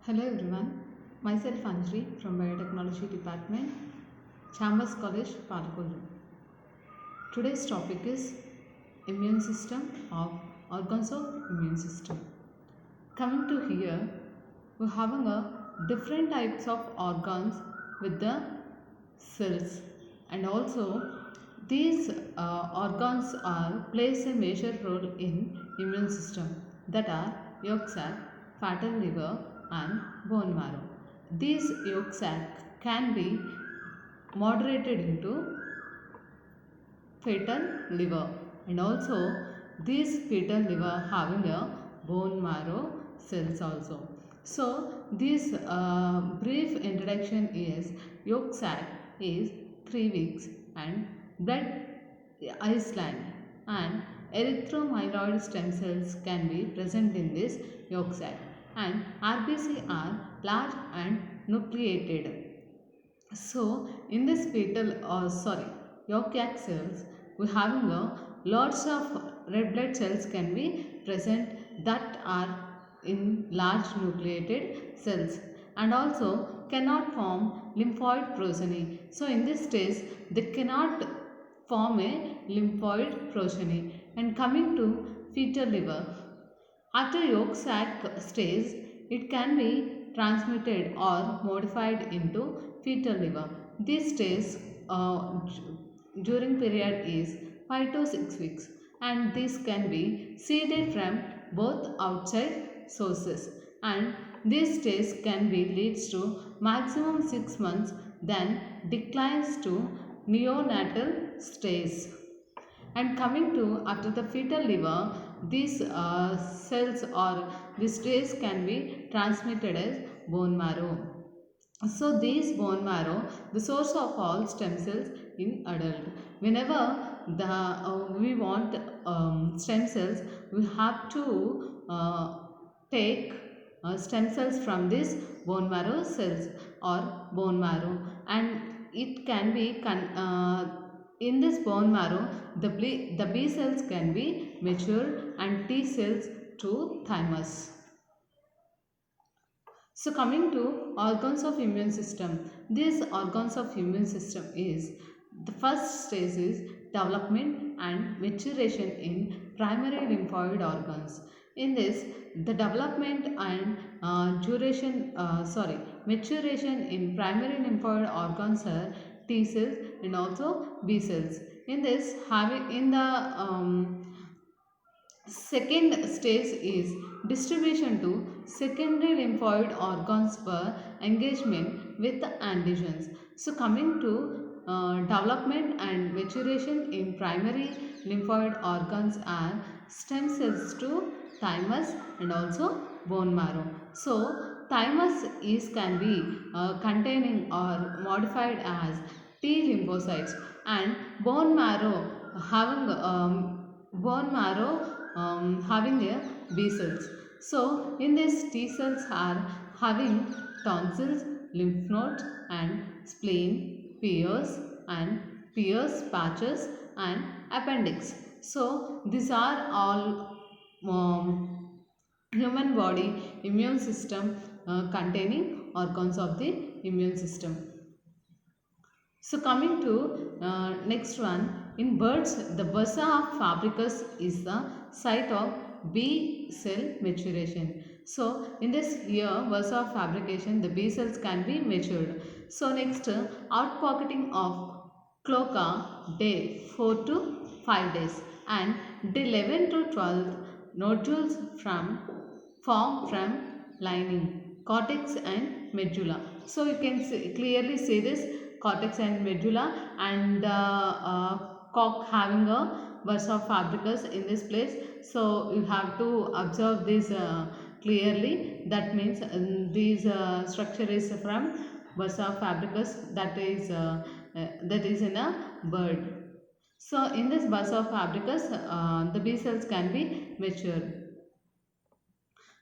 Hello everyone, myself Anjali from Biotechnology Department, Chambers College, Palakolu. Today's topic is immune system or organs of immune system. Coming to here, we're having a different types of organs with the cells, and also these organs are plays a major role in immune system, that are yolk sac, fatal liver and bone marrow. These yolk sac can be moderated into fetal liver, and also this fetal liver having a bone marrow cells also. So this brief introduction is yolk sac is 3 weeks and blood island and erythromyeloid stem cells can be present in this yolk sac, and RBC are large and nucleated. So in this yolk sac cells, we having a lots of red blood cells can be present that are in large nucleated cells, and also cannot form lymphoid progeny. So in this stage they cannot form a lymphoid progeny. And coming to fetal liver, after yolk sac stage, it can be transmitted or modified into fetal liver. This stage during period is 5 to 6 weeks, and this can be seeded from both outside sources, and this stage can be leads to maximum 6 months, then declines to neonatal stage. And coming to after the fetal liver, these cells or this stage can be transmitted as bone marrow. So these bone marrow, the source of all stem cells in adult. Whenever we want stem cells, we have to take stem cells from this bone marrow cells or bone marrow, and it can be in this bone marrow, the B cells can be matured and T cells to thymus. So coming to organs of immune system, these organs of immune system is the first stage is development and maturation in primary lymphoid organs. In this, the development and maturation in primary lymphoid organs are T cells and also B cells. In this, having in the second stage is distribution to secondary lymphoid organs for engagement with the antigens. So coming to development and maturation in primary lymphoid organs are stem cells to thymus and also bone marrow. So thymus is can be containing or modified as T lymphocytes, and bone marrow having having a B cells. So in this T cells are having tonsils, lymph nodes and spleen, Pierce patches and appendix. So these are all human body immune system containing organs of the immune system. So coming to next one, in birds, the bursa of fabricus is the site of B cell maturation. So in this here, bursa of fabrication, the B cells can be matured. So next, outpocketing of cloaca, day 4 to 5 days, and day 11 to 12 nodules form from lining, cortex and medulla. So you can clearly see this cortex and medulla, and cock having a bursa fabricus in this place. So you have to observe this clearly. That means this structure is from bursa fabricus, that is in a bird. So in this bursa fabricus, the B cells can be matured.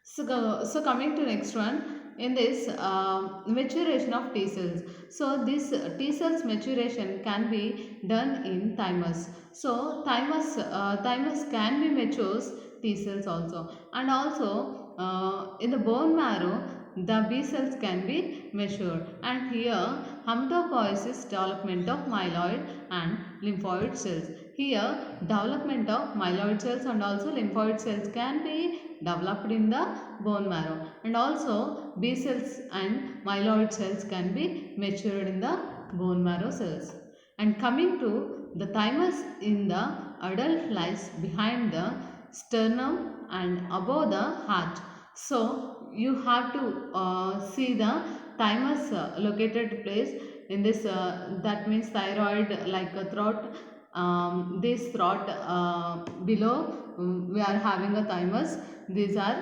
So coming to next one, in this maturation of T cells. So this T cells maturation can be done in thymus. So thymus can be matures T cells also, and also in the bone marrow the B cells can be measured. And here hematopoiesis, development of myeloid and lymphoid cells. Here development of myeloid cells and also lymphoid cells can be developed in the bone marrow, and also B cells and myeloid cells can be matured in the bone marrow cells. And coming to the thymus in the adult lies behind the sternum and above the heart. So you have to see the thymus located place in this, that means thyroid, like a throat. This throat below, we are having a thymus. These are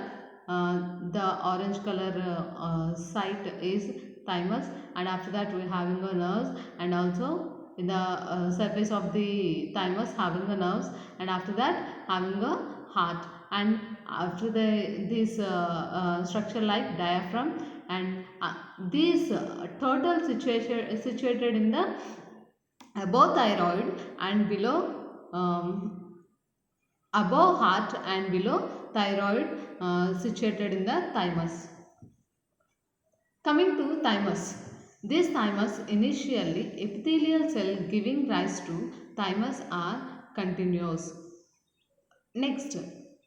the orange color site is thymus, and after that we are having a nerves, and also in the surface of the thymus having a nerves, and after that having a heart, and after this structure like diaphragm, and these total situated in the above thyroid and below, above heart and below thyroid, situated in the thymus. Coming to thymus. This thymus initially epithelial cell giving rise to thymus are continuous. Next,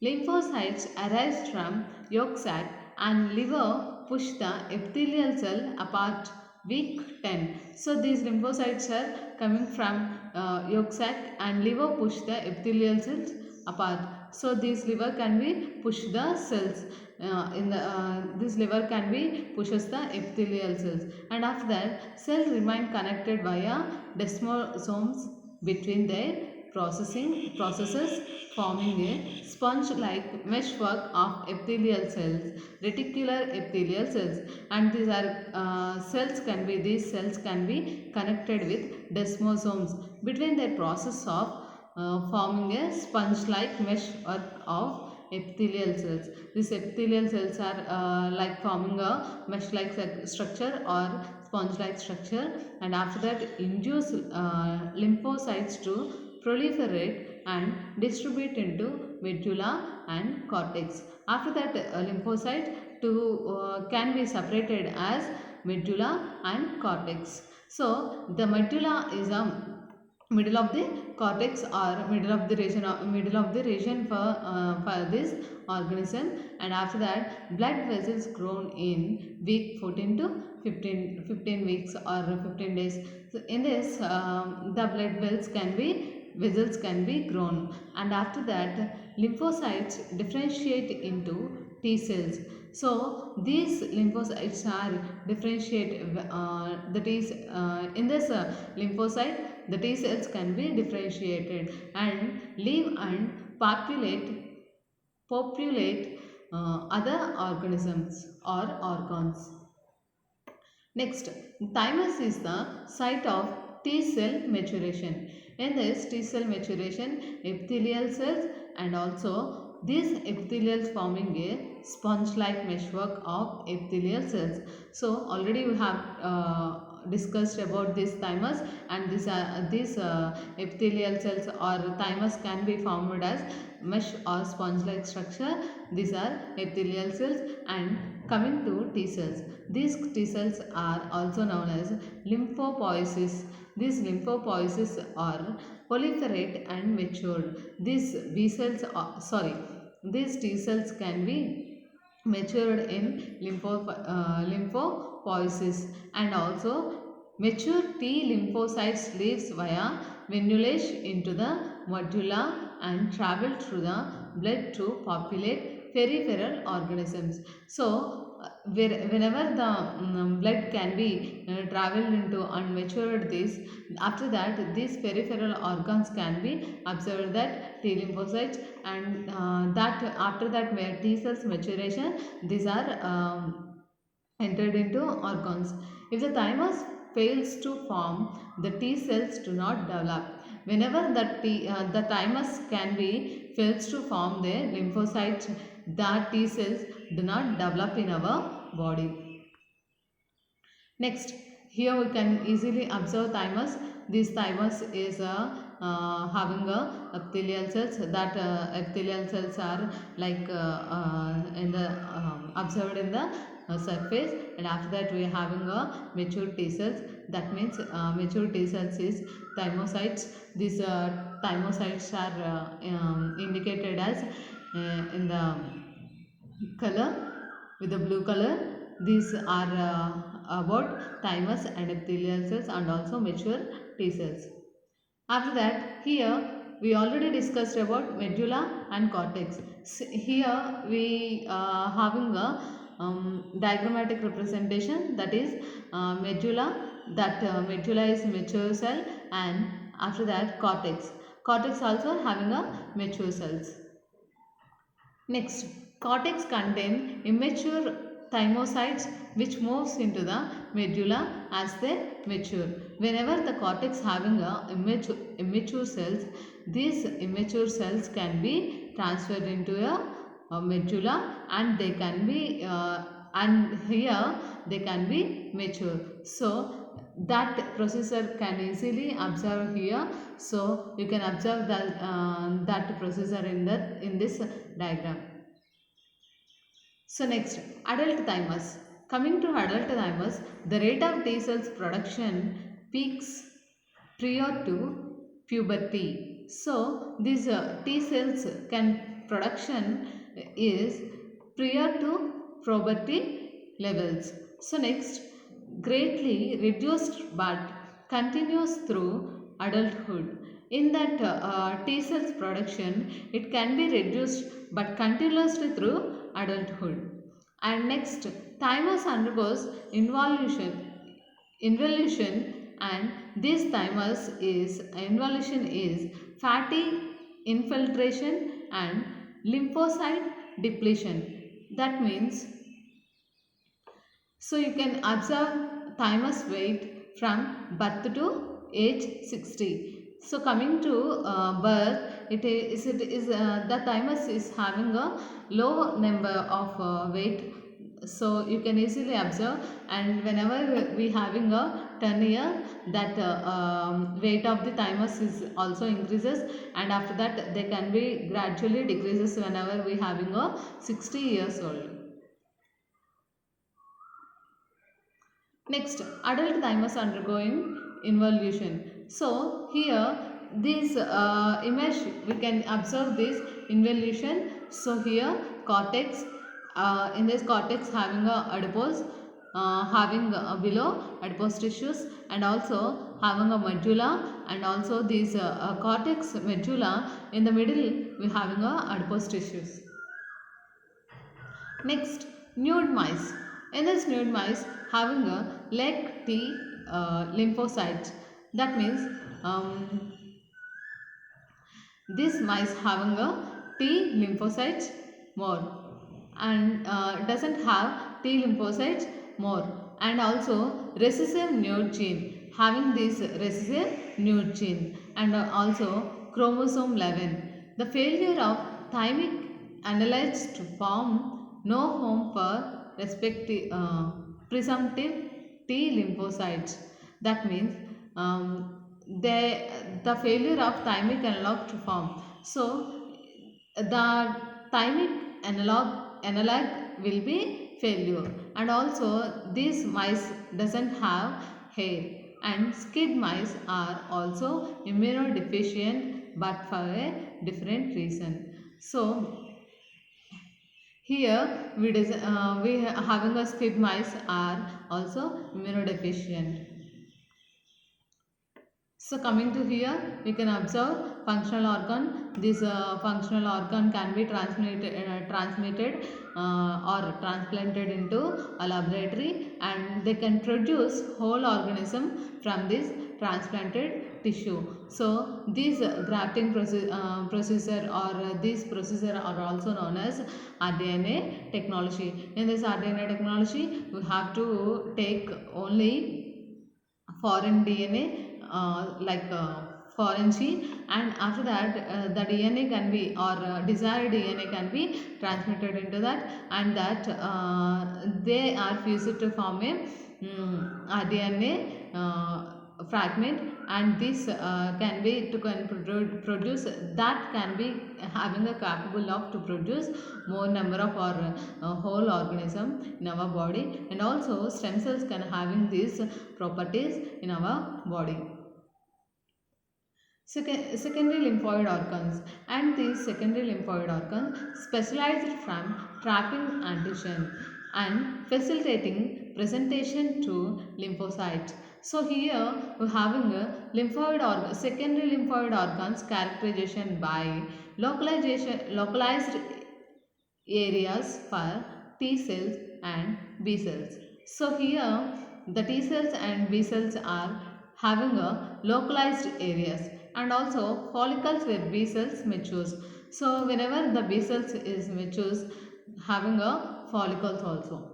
lymphocytes arise from yolk sac and liver push the epithelial cell apart. Week 10. So these lymphocytes are coming from yolk sac and liver push the epithelial cells apart. So this liver can be push the cells this liver can be pushes the epithelial cells, and after that cells remain connected via desmosomes between their processes, forming a sponge-like meshwork of epithelial cells, reticular epithelial cells, and these cells can be connected with desmosomes between their process of forming a sponge-like meshwork of epithelial cells. These epithelial cells are like forming a mesh-like structure or sponge-like structure, and after that induce lymphocytes to proliferate and distribute into medulla and cortex. After that lymphocyte can be separated as medulla and cortex. So the medulla is a middle of the cortex or middle of the region for this organism, and after that blood vessels grown in week 14 to 15 weeks or 15 days. So in this the blood vessels can be grown, and after that lymphocytes differentiate into T cells. So these lymphocytes are differentiate the T in this lymphocyte. The T cells can be differentiated and live and populate other organisms or organs. Next, thymus is the site of T cell maturation. In this T cell maturation, epithelial cells and also these epithelial forming a sponge-like meshwork of epithelial cells. So already we have discussed about this thymus, and these epithelial cells or thymus can be formed as mesh or sponge-like structure. These are epithelial cells. And coming to T cells, these T cells are also known as lymphopoiesis. These lymphopoiesis are proliferate and matured. These these T cells can be matured in lymphopoiesis, and also mature T lymphocytes leaves via venulation into the medulla and travel through the blood to populate peripheral organisms. So whenever the blood can be traveled into and matured this, after that these peripheral organs can be observed that T lymphocytes, and that after that T cells maturation, these are entered into organs. If the thymus fails to form, the T cells do not develop. Whenever the thymus can be fails to form the lymphocytes, the T cells do not develop in our body. Next, here we can easily observe thymus. This thymus is having a epithelial cells. That epithelial cells are like in the observed in the surface, and after that we are having a mature T cells. That means mature T cells is thymocytes. These thymocytes are indicated as in the color with the blue color. These are about thymus and epithelial cells and also mature T cells. After that, here we already discussed about medulla and cortex. Here we having a diagrammatic representation, that is medulla. That medulla is mature cell, and after that cortex. Cortex also having a mature cells. Next, cortex contain immature thymocytes which moves into the medulla as they mature. Whenever the cortex having a immature cells, these immature cells can be transferred into a medulla, and they can be and here they can be mature. So that processor can easily observe here. So you can observe that processor in this diagram. So next, adult thymus. Coming to adult thymus, the rate of T cells production peaks prior to puberty. So these T cells can production is prior to puberty levels. So next, greatly reduced but continues through adulthood. In that T cells production, it can be reduced but continuously through adulthood. And next, thymus undergoes involution, and this thymus is involution is fatty infiltration and lymphocyte depletion. That means, so you can observe thymus weight from birth to age 60. So coming to birth, it is the thymus is having a low number of weight. So you can easily observe, and whenever we having a 10 year, that weight of the thymus is also increases, and after that they can be gradually decreases whenever we having a 60 years old. Next, adult thymus undergoing involution. So here this image we can observe this involution. So here cortex, in this cortex having a adipose, having below adipose tissues, and also having a medulla, and also these cortex medulla, in the middle we having a adipose tissues. Next, nude mice. In this nude mice having a leg T lymphocytes. That means these mice having a T lymphocytes more, and doesn't have T lymphocytes more, and also recessive nude gene, having this recessive nude gene, and also chromosome 11. The failure of thymic analytes to form no home for respective presumptive T lymphocytes. That means the failure of thymic analog to form. So the thymic analog will be failure, and also these mice doesn't have hair, and skid mice are also immunodeficient but for a different reason. So here we having a skid mice are also immunodeficient. So coming to here, we can observe functional organ. This functional organ can be transmitted or transplanted into a laboratory, and they can produce whole organism from this transplanted tissue. So these grafting procedure or these procedure are also known as rDNA technology. In this rDNA technology, we have to take only foreign DNA, foreign gene, and after that the DNA can be, or desired DNA can be transmitted into that, and that they are fused to form a rDNA fragment, and this can be to produce, that can be having a capable of to produce more number of our whole organism in our body, and also stem cells can having these properties in our body. Secondary lymphoid organs, and these secondary lymphoid organs specialized from trapping antigen and facilitating presentation to lymphocytes. So here we are having a secondary lymphoid organs characterization by localized areas for T cells and B cells. So here the T cells and B cells are having a localized areas, and also follicles where B cells matures. So whenever the B cells is matures, having a follicles also.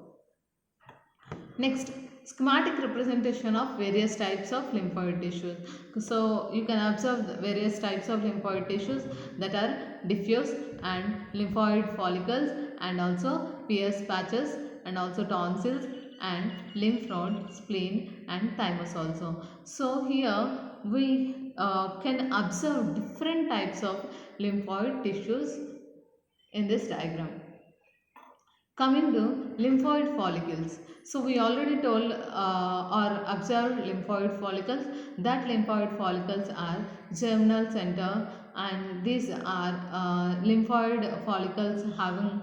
Next, schematic representation of various types of lymphoid tissues. So you can observe the various types of lymphoid tissues, that are diffuse and lymphoid follicles, and also Pierce patches, and also tonsils, and lymph node, spleen, and thymus also. So here we can observe different types of lymphoid tissues in this diagram. Coming to lymphoid follicles. So we already told or observed lymphoid follicles, that lymphoid follicles are germinal center, and these are lymphoid follicles having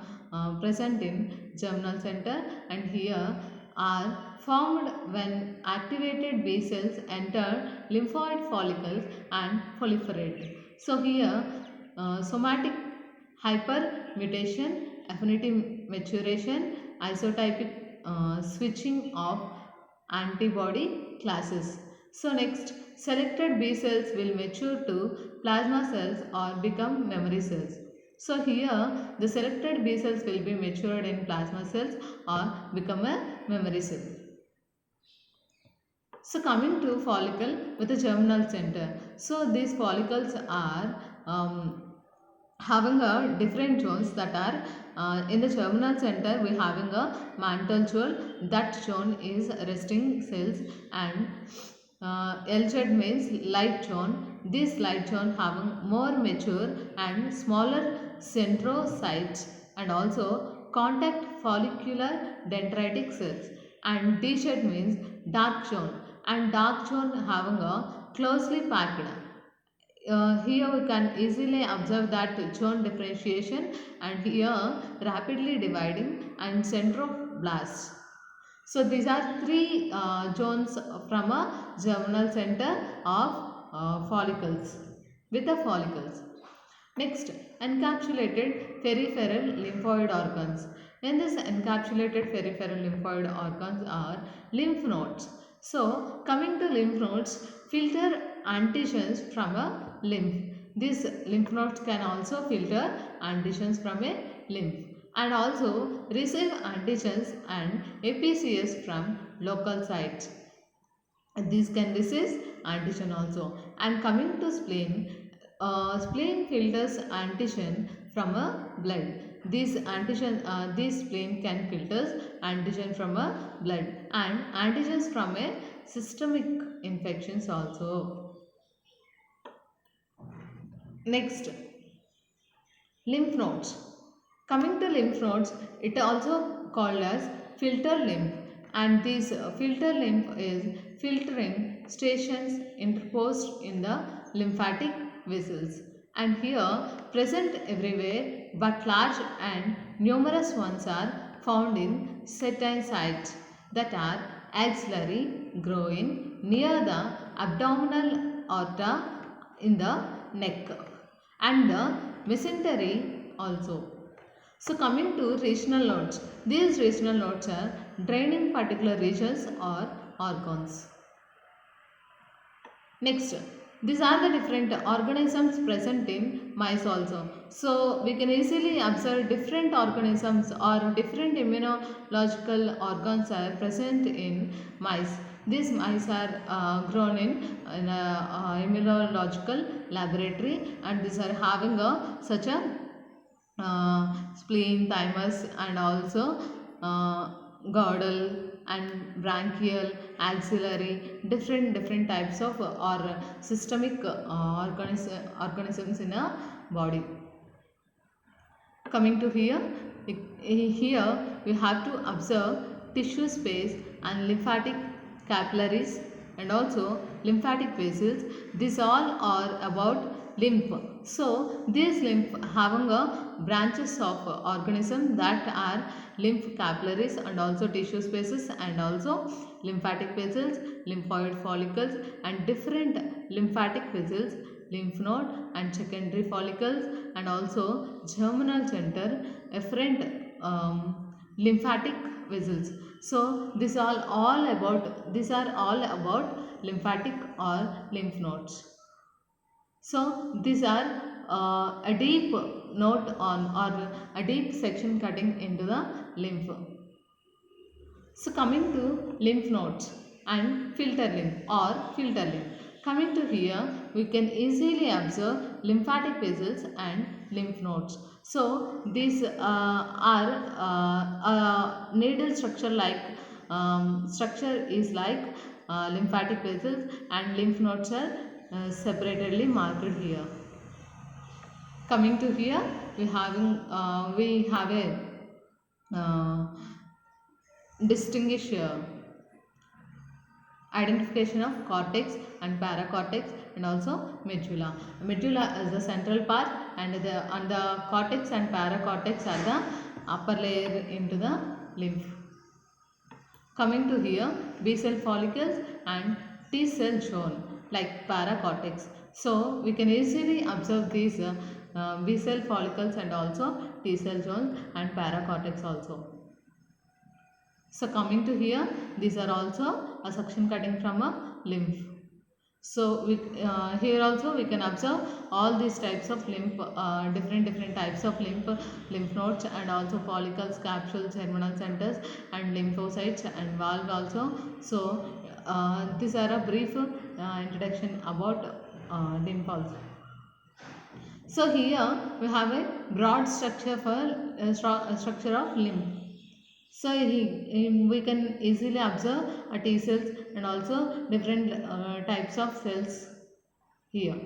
present in germinal center, and here are formed when activated B cells enter lymphoid follicles and proliferate. So here somatic hypermutation, affinity maturation, isotypic switching of antibody classes. So next, selected B cells will mature to plasma cells or become memory cells. So here the selected B cells will be matured in plasma cells or become a memory cell. So coming to follicle with a germinal center. So these follicles are having a different zones, that are in the germinal center we having a mantle zone, that zone is resting cells, and L-Z means light zone. This light zone having more mature and smaller centrocytes, and also contact follicular dendritic cells, and D-Z means dark zone, and dark zone having a closely packed. Here we can easily observe that zone differentiation, and here rapidly dividing and centroblasts. So these are three zones from a germinal center of follicles, with the follicles. Next, encapsulated peripheral lymphoid organs. In this encapsulated peripheral lymphoid organs are lymph nodes. So coming to lymph nodes, filter antigens from a lymph. These lymph nodes can also filter antigens from a lymph, and also receive antigens and APCS from local sites. These can receive antigen also. And coming to spleen, spleen filters antigen from a blood. These spleen can filters antigen from a blood, and antigens from a systemic infections also. Next, lymph nodes. Coming to lymph nodes, it also called as filter lymph, and this filter lymph is filtering stations interposed in the lymphatic vessels, and here present everywhere, but large and numerous ones are found in certain sites, that are axillary, groin, near the abdominal aorta, in the neck, and the mesentery also. So coming to regional nodes, these regional nodes are draining particular regions or organs. Next, these are the different organisms present in mice also. So we can easily observe different organisms or different immunological organs are present in mice. These mice are grown in a immunological laboratory, and these are having such a spleen, thymus, and also caudal and branchial, axillary, different types of or systemic organisms in a body. Coming to here, here we have to observe tissue space and lymphatic capillaries and also lymphatic vessels. These all are about lymph. So these lymph having a branches of organism that are lymph capillaries and also tissue spaces and also lymphatic vessels, lymphoid follicles and different lymphatic vessels, lymph node and secondary follicles and also germinal center, efferent lymphatic vessels. So these are all about lymphatic or lymph nodes. So these are a deep note on or a deep section cutting into the lymph. So coming to lymph nodes and filter lymph. Coming to here, we can easily observe lymphatic vessels and lymph nodes. So these are needle structure like structure is like lymphatic vessels and lymph nodes are separately marked here. Coming to here, we have a distinguish identification of cortex and paracortex and also medulla. Medulla is the central part and the cortex and paracortex are the upper layer into the lymph. Coming to here, B cell follicles and T cell zone like paracortex. So we can easily observe these B cell follicles and also T cell zones and paracortex also. So coming to here, these are also a suction cutting from a lymph. So here also we can observe all these types of lymph, different types of lymph nodes and also follicles, capsules, germinal centers and lymphocytes and valve also. So these are a brief introduction about lymph also. So here we have a broad structure for structure of lymph. So we can easily observe a T cells and also different types of cells here.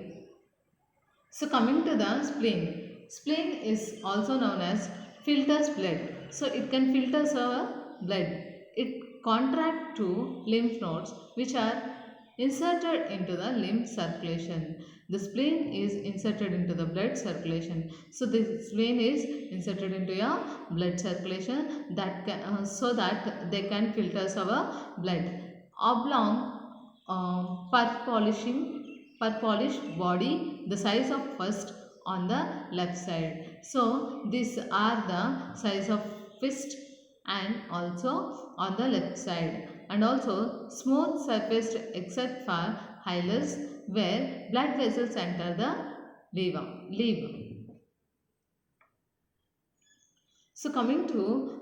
So coming to the spleen. Spleen is also known as filters blood. So it can filter our blood. It contract to lymph nodes which are inserted into the lymph circulation. The spleen is inserted into the blood circulation. So the spleen is inserted into your blood circulation that can, so that they can filter our blood. Oblong per-polished body, the size of fist on the left side. So these are the size of fist and also on the left side, and also smooth surfaced except for hilus where blood vessels enter the leaf. So coming to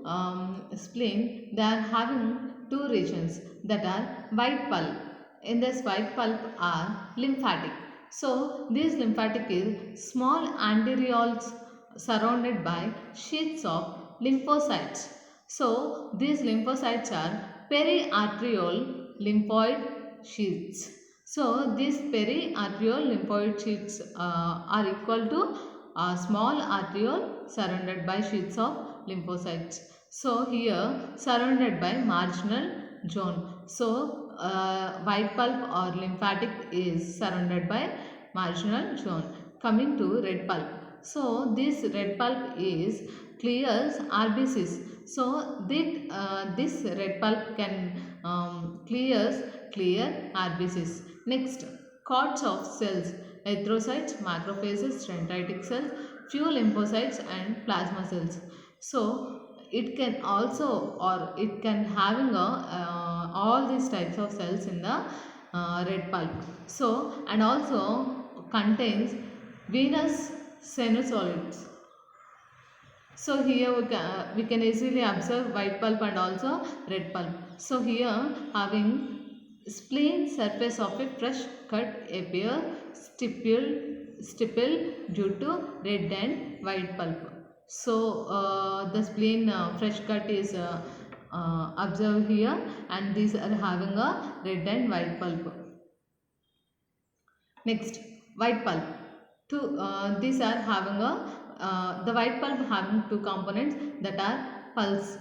spleen, they are having two regions that are white pulp. In this white pulp are lymphatic. So these lymphatic is small anterioles surrounded by sheaths of lymphocytes. So these lymphocytes are periarterial lymphoid sheaths. So these periarterial lymphoid sheaths are equal to a small arteriole surrounded by sheaths of lymphocytes. So here surrounded by marginal zone. So white pulp or lymphatic is surrounded by marginal zone. Coming to red pulp. So this red pulp is clears RBCs. So this red pulp can clear RBCs. Next, cords of cells, erythrocytes, macrophages, dendritic cells, few lymphocytes and plasma cells. So it can also or it can having all these types of cells in the red pulp. So and also contains venous sinusoids. So here we can easily observe white pulp and also red pulp. So here having spleen surface of a fresh cut appear stipple due to red and white pulp. So the spleen fresh cut is observed here, and these are having a red and white pulp. Next, white pulp. These are having the white pulp having two components that are pulse.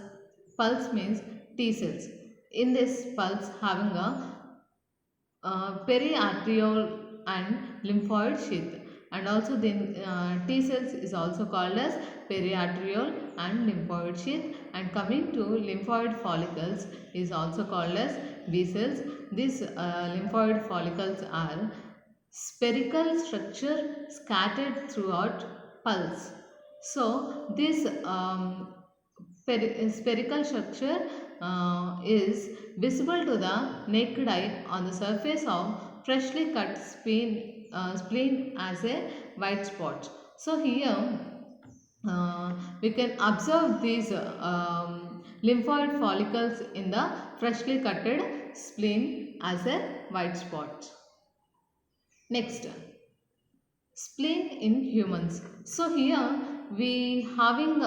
Pulse means T cells. In this pulse having a periarterial and lymphoid sheath, and also the T cells is also called as periarterial and lymphoid sheath, and coming to lymphoid follicles is also called as B cells. These lymphoid follicles are spherical structure scattered throughout pulse. So this spherical structure is visible to the naked eye on the surface of freshly cut spleen as a white spot. So here we can observe these lymphoid follicles in the freshly cutted spleen as a white spot. Next, spleen in humans. So here we having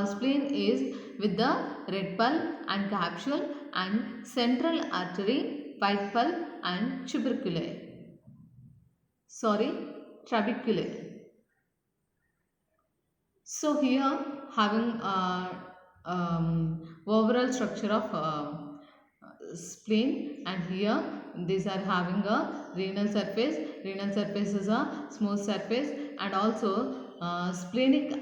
spleen is with the red pulp and capsule and central artery, white pulp and trabeculae. So here having overall structure of spleen, and here these are having a renal surface. Renal surface is a smooth surface, and also splenic